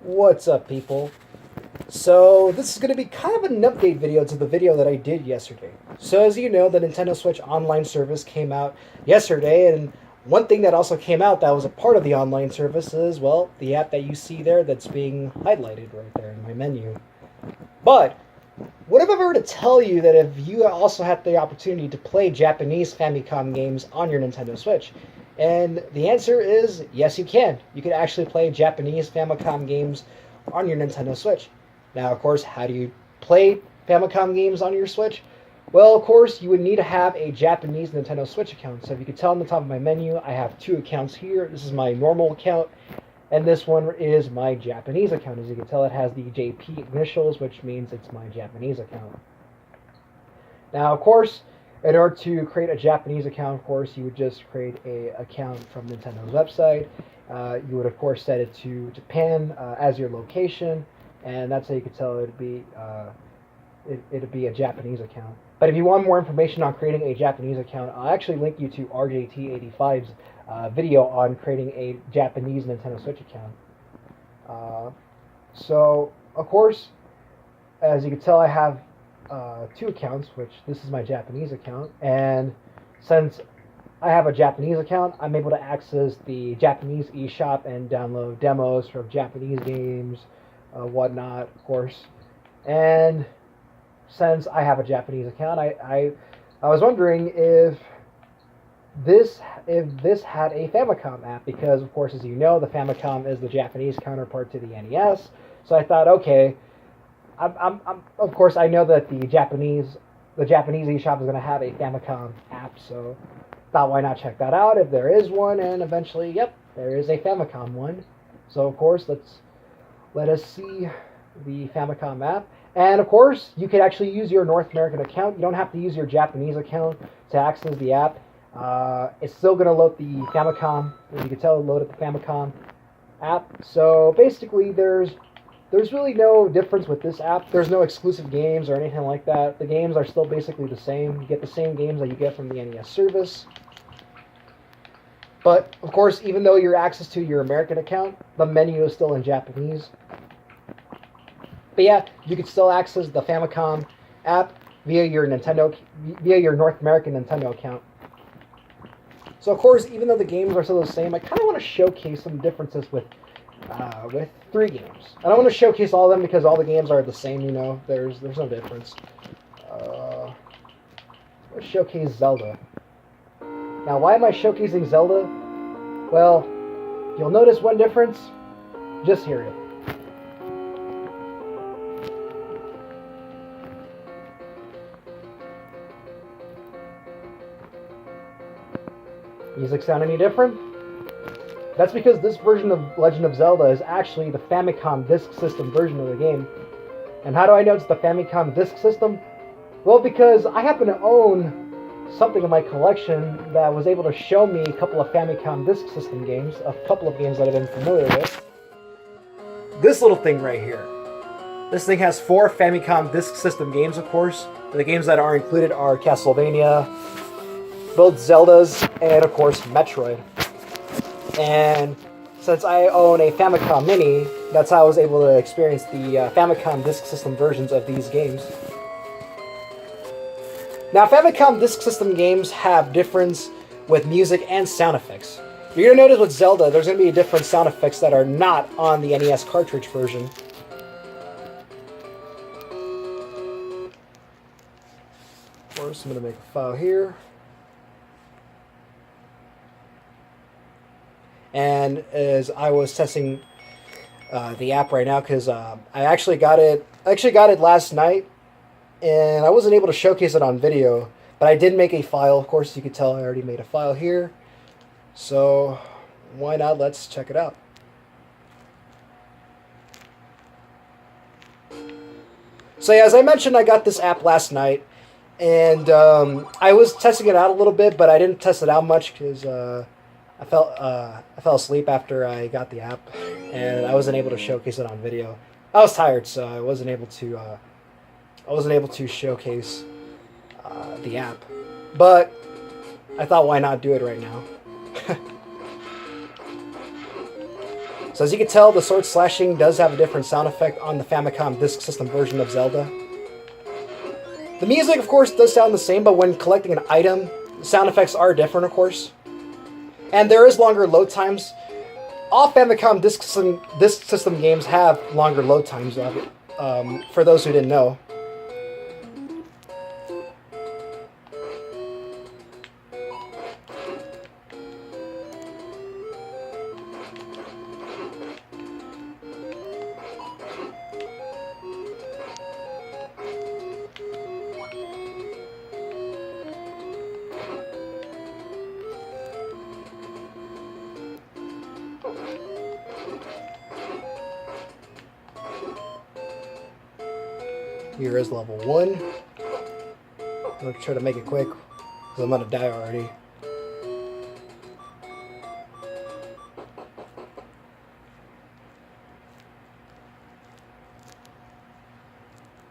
What's up, people? So this is going to be kind of an update video to the video that I did yesterday. So as you know, the Nintendo Switch online service came out yesterday, and one thing that also came out that was a part of the online service is, well, the app that you see there that's being highlighted right there in my menu. But what if I were to tell you that if you also had the opportunity to play Japanese Famicom games on your Nintendo Switch? And the answer is yes, you can. You can actually play Japanese Famicom games on your Nintendo Switch. Now, of course, how do you play Famicom games on your Switch? Well, of course, you would need to have a Japanese Nintendo Switch account. So if you can tell on the top of my menu, I have two accounts here. This is my normal account, and this one is my Japanese account. As you can tell, it has the JP initials, which means it's my Japanese account. Now, of course, in order to create a Japanese account, of course, you would just create an account from Nintendo's website. You would, of course, set it to Japan as your location, and that's how you could tell it'd be a Japanese account. But if you want more information on creating a Japanese account, I'll actually link you to RJT85's video on creating a Japanese Nintendo Switch account. So, of course, as you can tell, I have two accounts, which this is my Japanese account, and since I have a Japanese account, I'm able to access the Japanese eShop and download demos from Japanese games, whatnot, of course. And since I have a Japanese account, I was wondering if this had a Famicom app, because of course, as you know, the Famicom is the Japanese counterpart to the NES. So I thought, okay, of course, I know that the Japanese eShop is going to have a Famicom app, so thought why not check that out if there is one, and eventually, yep, there is a Famicom one. So of course, let us see the Famicom app. And of course, you could actually use your North American account. You don't have to use your Japanese account to access the app. It's still going to load the Famicom, as you can tell, it loaded the Famicom app. So basically, there's really no difference with this app. There's no exclusive games or anything like that. The games are still basically the same. You get the same games that you get from the NES service. But, of course, even though you're access to your American account, the menu is still in Japanese. But yeah, you can still access the Famicom app via your North American Nintendo account. So, of course, even though the games are still the same, I kind of want to showcase some differences with three games. I don't want to showcase all of them because all the games are the same, you know. There's no difference. Let's showcase Zelda. Now, why am I showcasing Zelda? Well, you'll notice one difference. Just hear it. Music sound any different? That's because this version of Legend of Zelda is actually the Famicom Disk System version of the game. And how do I know it's the Famicom Disk System? Well, because I happen to own something in my collection that was able to show me a couple of Famicom Disk System games, a couple of games that I've been familiar with. This little thing right here. This thing has 4 Famicom Disk System games, of course. The games that are included are Castlevania, both Zeldas, and of course Metroid. And since I own a Famicom Mini, that's how I was able to experience the Famicom Disk System versions of these games. Now, Famicom Disk System games have difference with music and sound effects. You're going to notice with Zelda, there's going to be different sound effects that are not on the NES cartridge version. Of course, I'm going to make a file here. And as I was testing the app right now, because I actually got it last night, and I wasn't able to showcase it on video, but I did make a file. Of course, you can tell I already made a file here. So why not? Let's check it out. So yeah, as I mentioned, I got this app last night, and I was testing it out a little bit, but I didn't test it out much because I fell asleep after I got the app, and I wasn't able to showcase it on video. I was tired, so I wasn't able to showcase the app. But I thought, why not do it right now? So as you can tell, the sword slashing does have a different sound effect on the Famicom Disk System version of Zelda. The music, of course, does sound the same, but when collecting an item, the sound effects are different, of course. And there is longer load times. All Famicom Disk System games have longer load times, for those who didn't know. Here is level 1. I'm going to try to make it quick, because I'm going to die already.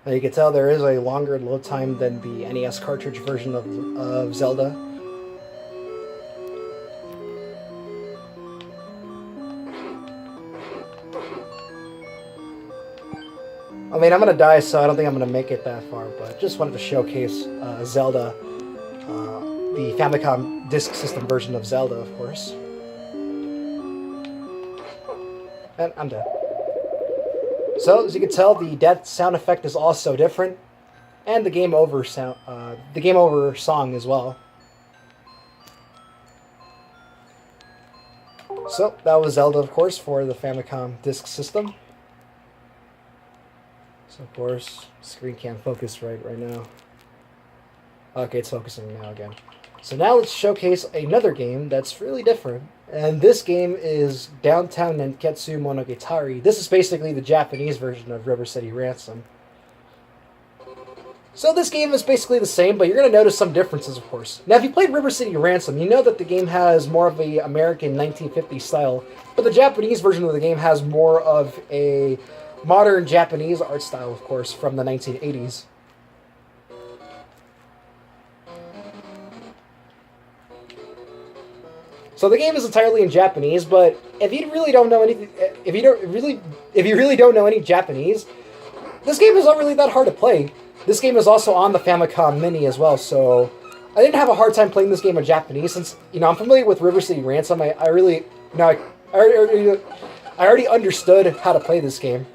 Now you can tell there is a longer load time than the NES cartridge version of Zelda. I mean, I'm going to die, so I don't think I'm going to make it that far, but just wanted to showcase Zelda, the Famicom Disk System version of Zelda, of course. And I'm dead. So, as you can tell, the death sound effect is also different, and the game over song as well. So, that was Zelda, of course, for the Famicom Disk System. So of course, screen can't focus right now. Okay, it's focusing now again. So now let's showcase another game that's really different. And this game is Downtown Nenketsu Monogatari. This is basically the Japanese version of River City Ransom. So this game is basically the same, but you're going to notice some differences, of course. Now, if you played River City Ransom, you know that the game has more of a American 1950s style, but the Japanese version of the game has more of a modern Japanese art style, of course, from the 1980s. So the game is entirely in Japanese, but if you really don't know anything, if you really don't know any Japanese, this game is not really that hard to play. This game is also on the Famicom Mini as well, so I didn't have a hard time playing this game in Japanese since, you know, I'm familiar with River City Ransom. I already understood how to play this game.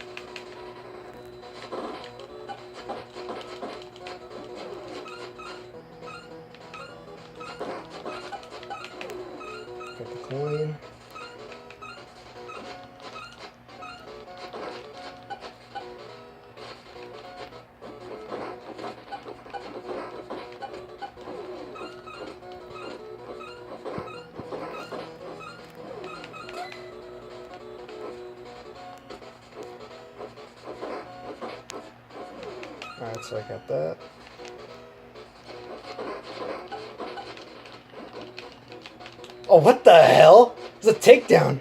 Get the coin. Alright, so I got that. Oh, what the hell? It's a takedown.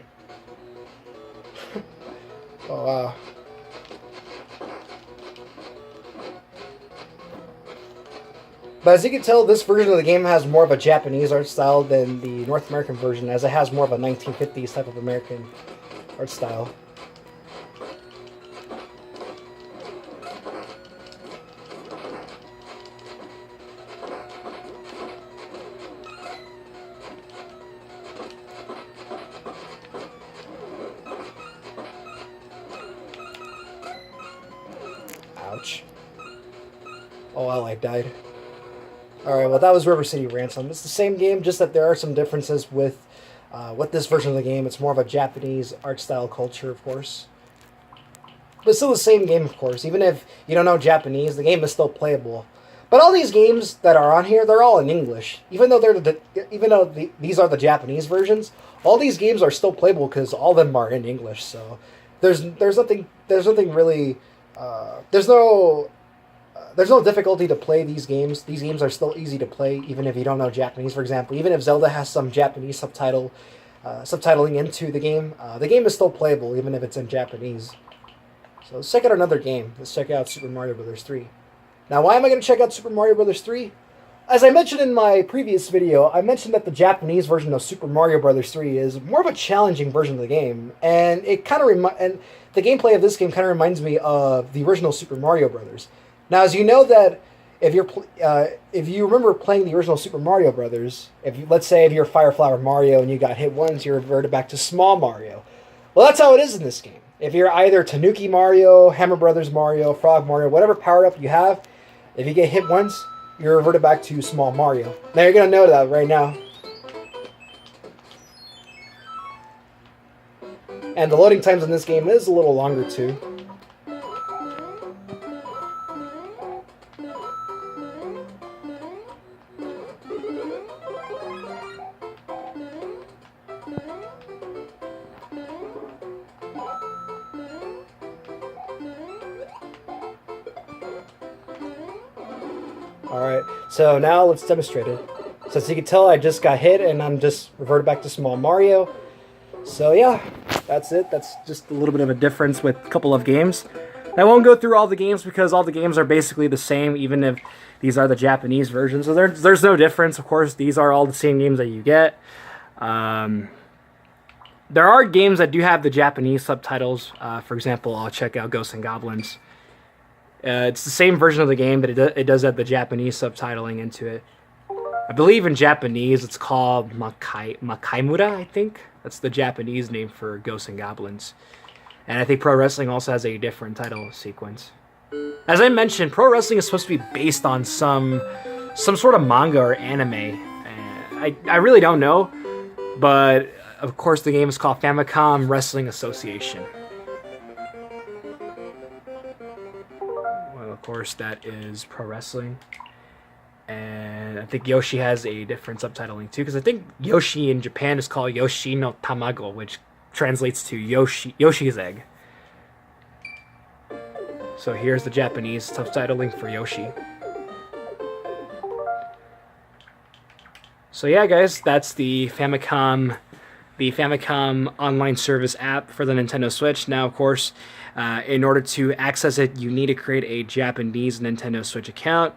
Oh, wow. But as you can tell, this version of the game has more of a Japanese art style than the North American version, as it has more of a 1950s type of American art style. Ouch. Oh, well, I died. Alright, well, that was River City Ransom. It's the same game, just that there are some differences with this version of the game. It's more of a Japanese art style culture, of course. But still the same game, of course. Even if you don't know Japanese, the game is still playable. But all these games that are on here, they're all in English. Even though these are the Japanese versions, all these games are still playable because all of them are in English. So there's nothing really. There's no difficulty to play these games. These games are still easy to play, even if you don't know Japanese. For example, even if Zelda has some Japanese subtitling into the game is still playable, even if it's in Japanese. So let's check out another game. Let's check out Super Mario Bros. 3. Now, why am I going to check out Super Mario Bros. 3? as I mentioned in my previous video, I mentioned that the Japanese version of Super Mario Bros. 3 is more of a challenging version of the game, and it kind of and the gameplay of this game kind of reminds me of the original Super Mario Brothers. Now, as you know that if you remember playing the original Super Mario Brothers, let's say if you're Fire Flower Mario and you got hit once, you're reverted back to Small Mario. Well, that's how it is in this game. If you're either Tanuki Mario, Hammer Brothers Mario, Frog Mario, whatever power up you have, if you get hit once, you're reverted back to Small Mario. Now you're gonna know that right now. And the loading times in this game is a little longer too. Alright, so now let's demonstrate it. So as you can tell, I just got hit and I'm just reverted back to Small Mario. So yeah, that's it. That's just a little bit of a difference with a couple of games. I won't go through all the games because all the games are basically the same, even if these are the Japanese versions. So there's no difference. Of course, these are all the same games that you get. There are games that do have the Japanese subtitles. For example, I'll check out Ghosts and Goblins. It's the same version of the game, but it does have the Japanese subtitling into it. I believe in Japanese it's called Makaimura, I think. That's the Japanese name for Ghosts and Goblins. And I think Pro Wrestling also has a different title sequence. As I mentioned, Pro Wrestling is supposed to be based on some sort of manga or anime. I really don't know, but of course the game is called Famicom Wrestling Association. Of course, that is Pro Wrestling. And I think Yoshi has a different subtitling too, because I think Yoshi in Japan is called Yoshi no Tamago, which translates to Yoshi's egg. So here's the Japanese subtitling for Yoshi. So yeah, guys, that's the Famicom online service app for the Nintendo Switch. Now, of course, in order to access it, you need to create a Japanese Nintendo Switch account.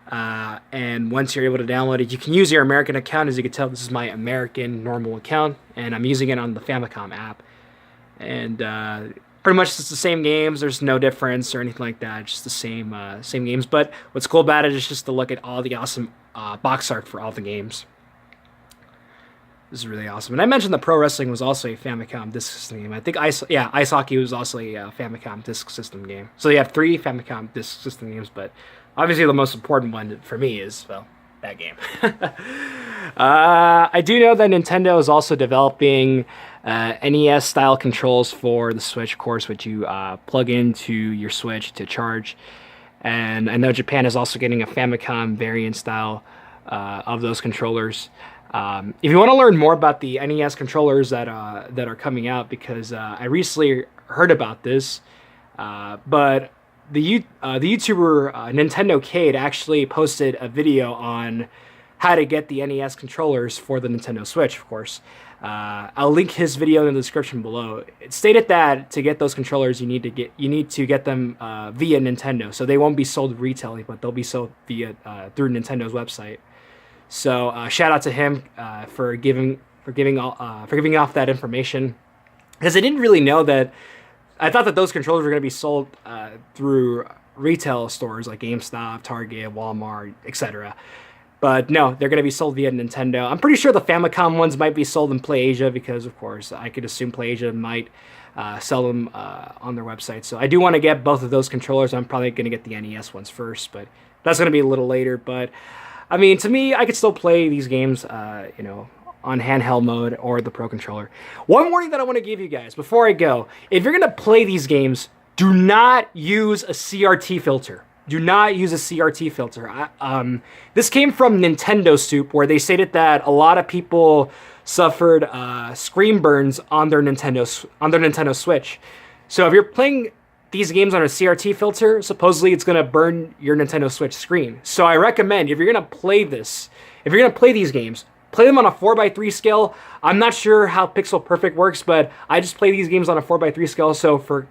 And once you're able to download it, you can use your American account. As you can tell, this is my American normal account, and I'm using it on the Famicom app. And pretty much it's the same games. There's no difference or anything like that. It's just the same games. But what's cool about it is just to look at all the awesome box art for all the games. This is really awesome. And I mentioned that Pro Wrestling was also a Famicom Disk System game. I think Ice Hockey was also a Famicom Disk System game. So you have 3 Famicom Disk System games, but obviously the most important one for me is, well, that game. I do know that Nintendo is also developing NES-style controls for the Switch, of course, which you plug into your Switch to charge. And I know Japan is also getting a Famicom variant style of those controllers. If you want to learn more about the NES controllers that are coming out, because I recently heard about this, but the YouTuber Nintendo Cade actually posted a video on how to get the NES controllers for the Nintendo Switch, of course. I'll link his video in the description below. It stated that to get those controllers, you need to get them via Nintendo, so they won't be sold retail, but they'll be sold via through Nintendo's website. So shout out to him for giving off that information, because I didn't really know that. I thought that those controllers were going to be sold through retail stores like GameStop, Target, Walmart, etc. But no, they're going to be sold via Nintendo. I'm pretty sure the Famicom ones might be sold in PlayAsia, because of course I could assume PlayAsia might sell them on their website. So I do want to get both of those controllers. I'm probably going to get the NES ones first, but that's going to be a little later. But I mean, to me, I could still play these games, on handheld mode or the Pro Controller. One warning that I want to give you guys before I go: if you're going to play these games, do not use a CRT filter. Do not use a CRT filter. This came from Nintendo Soup, where they stated that a lot of people suffered screen burns on their Nintendo Switch. So if you're playing these games on a CRT filter, supposedly it's going to burn your Nintendo Switch screen. So I recommend, if you're going to play these games, play them on a 4:3 scale. I'm not sure how Pixel Perfect works, but I just play these games on a 4:3 scale. So for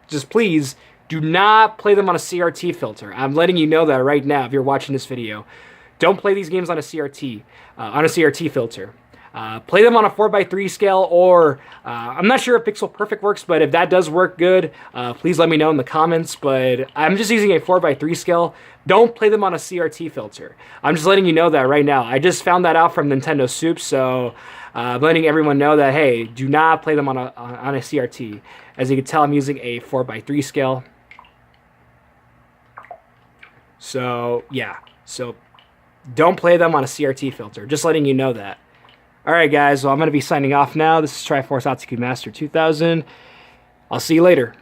just please do not play them on a CRT filter. I'm letting you know that right now if you're watching this video. don't play these games on a CRT filter. Play them on a 4:3 scale, or I'm not sure if Pixel Perfect works, but if that does work good, please let me know in the comments. But I'm just using a 4:3 scale. Don't play them on a CRT filter. I'm just letting you know that right now. I just found that out from Nintendo Soup, so I'm letting everyone know that, hey, do not play them on a CRT. As you can tell, I'm using a 4:3 scale. So yeah, so don't play them on a CRT filter. Just letting you know that. Alright guys, well I'm going to be signing off now. This is Triforce Atsuku Master 2000. I'll see you later.